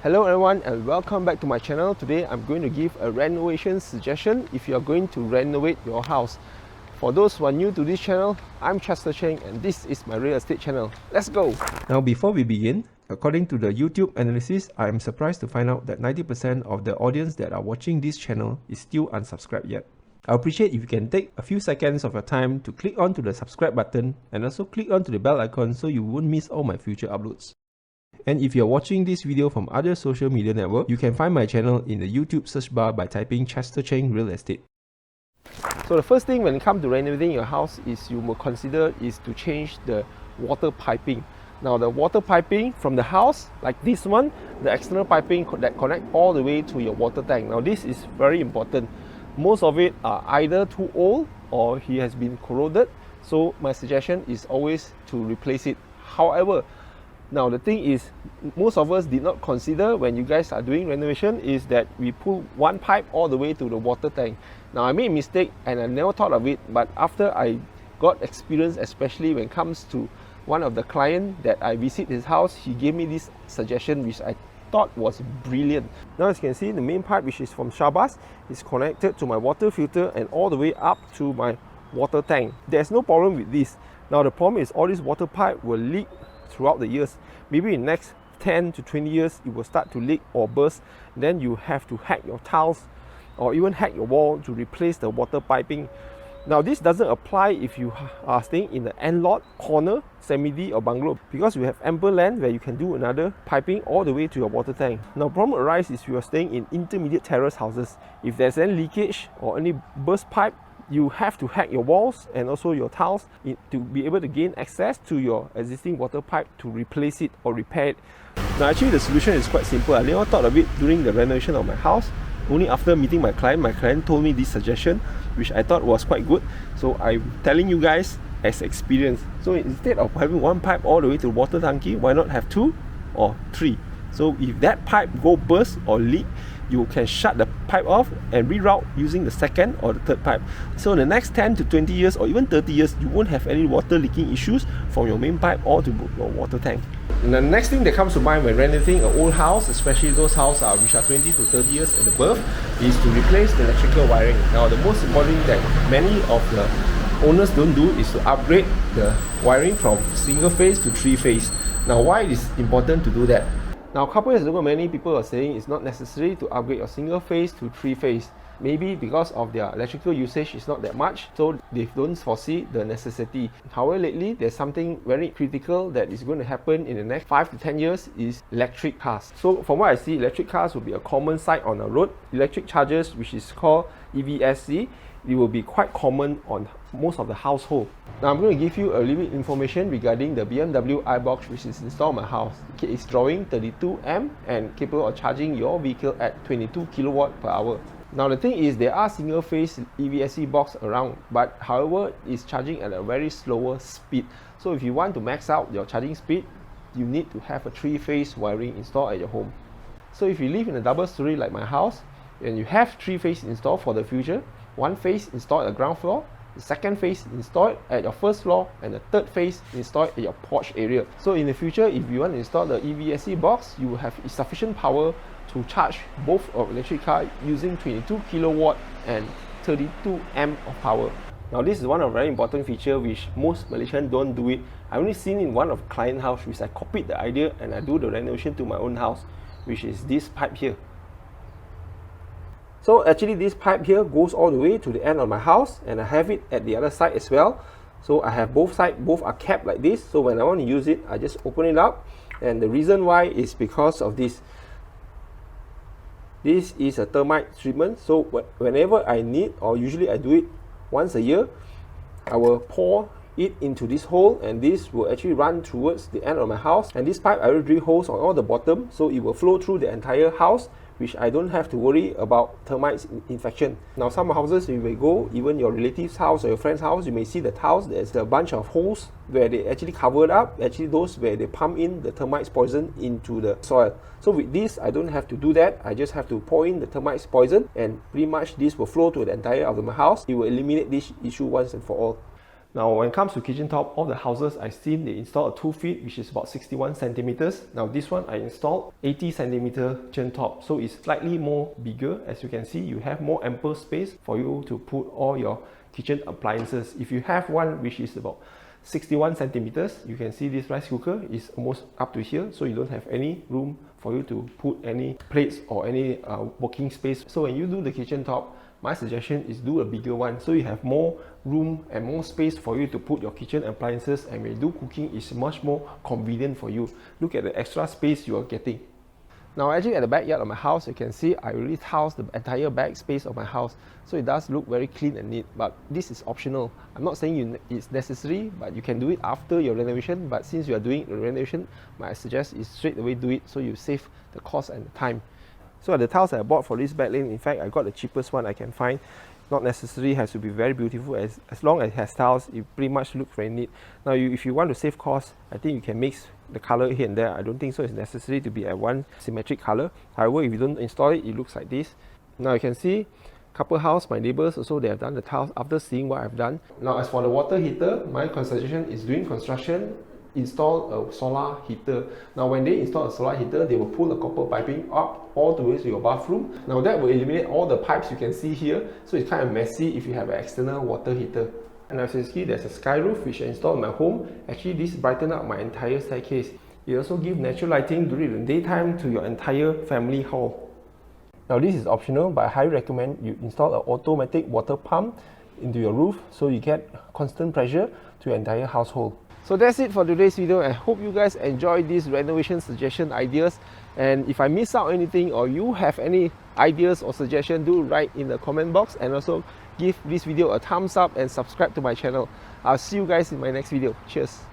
Hello everyone and welcome back to my channel. Today I'm going to give a renovation suggestion if you are going to renovate your house. For those who are new to this channel, I'm Chester Cheng and this is my real estate channel. Let's go! Now before we begin, according to the YouTube analysis, I am surprised to find out that 90% of the audience that are watching this channel is still unsubscribed yet. I appreciate if you can take a few seconds of your time to click onto the subscribe button and also click onto the bell icon so you won't miss all my future uploads. And if you're watching this video from other social media network, you can find my channel in the YouTube search bar by typing Chester Cheng Real Estate. So the first thing when it comes to renovating your house is you will consider is to change the water piping. Now the water piping from the house, like this one, the external piping that connect all the way to your water tank. Now this is very important. Most of it are either too old or he has been corroded. So my suggestion is always to replace it. However, now the thing is, most of us did not consider when you guys are doing renovation is that we pull one pipe all the way to the water tank. Now I made a mistake and I never thought of it, but after I got experience, especially when it comes to one of the client that I visit his house, he gave me this suggestion which I thought was brilliant. Now as you can see, the main pipe, which is from Shabas, is connected to my water filter and all the way up to my water tank. There's no problem with this. Now the problem is all this water pipe will leak throughout the years. Maybe in the next 10 to 20 years it will start to leak or burst. Then you have to hack your tiles or even hack your wall to replace the water piping. Now this doesn't apply if you are staying in the end lot, corner, semi-D or bungalow, because you have ample land where you can do another piping all the way to your water tank. Now problem arises if you are staying in intermediate terrace houses. If there's any leakage or any burst pipe, you have to hack your walls and also your tiles to be able to gain access to your existing water pipe to replace it or repair it. Now actually the solution is quite simple. I never thought of it during the renovation of my house. Only after meeting my client told me this suggestion, which I thought was quite good. So I'm telling you guys as experience. So instead of having one pipe all the way to the water tanky, why not have two or three? So if that pipe go burst or leak, you can shut the pipe off and reroute using the second or the third pipe. So in the next 10 to 20 years or even 30 years, you won't have any water leaking issues from your main pipe or to your water tank. And the next thing that comes to mind when renovating an old house, especially those houses which are 20 to 30 years and above, is to replace the electrical wiring. Now the most important thing that many of the owners don't do is to upgrade the wiring from single phase to three phase. Now why it is important to do that? Now a couple years ago, many people are saying it's not necessary to upgrade your single phase to three phase. Maybe because of their electrical usage is not that much, so they don't foresee the necessity. However, lately there's something very critical that is going to happen in the next 5 to 10 years is electric cars. So from what I see, electric cars will be a common sight on the road. Electric chargers, which is called EVSC, it will be quite common on most of the household. Now I'm going to give you a little bit information regarding the BMW iBox which is installed in my house. It's drawing 32 amp and capable of charging your vehicle at 22 kilowatt per hour. Now the thing is, there are single phase EVSC box around, but however it's charging at a very slower speed. So if you want to max out your charging speed, you need to have a three phase wiring installed at your home. So if you live in a double story like my house and you have three phase installed for the future, one phase installed at the ground floor, the second phase installed at your first floor, and the third phase installed at your porch area. So in the future, if you want to install the EVSC box, you will have sufficient power to charge both of electric car using 22 kilowatt and 32 amp of power. Now this is one of very important feature which most Malaysians don't do it. I only seen in one of client house which I copied the idea and I do the renovation to my own house, which is this pipe here. So actually this pipe here goes all the way to the end of my house and I have it at the other side as well. So I have both sides, both are capped like this. So when I want to use it, I just open it up. And the reason why is because of this. This is a termite treatment. So whenever I need, or usually I do it once a year, I will pour it into this hole and this will actually run towards the end of my house. And this pipe, I will drill holes on all the bottom so it will flow through the entire house, which I don't have to worry about termites infection. Now some houses you may go, even your relative's house or your friend's house, you may see the tiles, there's a bunch of holes where they actually covered up, actually those where they pump in the termites poison into the soil. So with this, I don't have to do that. I just have to pour in the termites poison and pretty much this will flow to the entire of my house. It will eliminate this issue once and for all. Now when it comes to kitchen top, all the houses I've seen, they install a 2 feet, which is about 61 centimeters. Now this one I installed 80 centimeter kitchen top, so it's slightly more bigger. As you can see, you have more ample space for you to put all your kitchen appliances. If you have one which is about 61 centimeters, you can see this rice cooker is almost up to here, so you don't have any room for you to put any plates or any working space. So when you do the kitchen top, my suggestion is do a bigger one, so you have more room and more space for you to put your kitchen appliances, and when you do cooking, it's much more convenient for you. Look at the extra space you are getting. Now actually at the backyard of my house, you can see I already tiled the entire back space of my house, so it does look very clean and neat, but this is optional. I'm not saying it's necessary, but you can do it after your renovation. But since you are doing the renovation, my suggest is straight away do it, so you save the cost and the time. So the tiles I bought for this back lane, in fact I got the cheapest one I can find. Not necessarily has to be very beautiful, as long as it has tiles, it pretty much looks very neat. Now if you want to save cost, I think you can mix the color here and there. I don't think so it's necessary to be at one symmetric color. However, if you don't install it, it looks like this. Now you can see couple house, my neighbors also, they have done the tiles after seeing what I've done. Now as for the water heater, my suggestion is during construction, install a solar heater. Now when they install a solar heater, they will pull the copper piping up all the way to your bathroom. Now that will eliminate all the pipes you can see here, so it's kind of messy if you have an external water heater. And as you see, there's a sky roof which I installed in my home. Actually this brightened up my entire staircase. It also gives natural lighting during the daytime to your entire family hall. Now this is optional, but I highly recommend you install an automatic water pump into your roof, so you get constant pressure to your entire household. So that's it for today's video. I hope you guys enjoyed these renovation suggestion ideas, and if I miss out anything or you have any ideas or suggestion, do write in the comment box, and also give this video a thumbs up and subscribe to my channel. I'll see you guys in my next video. Cheers.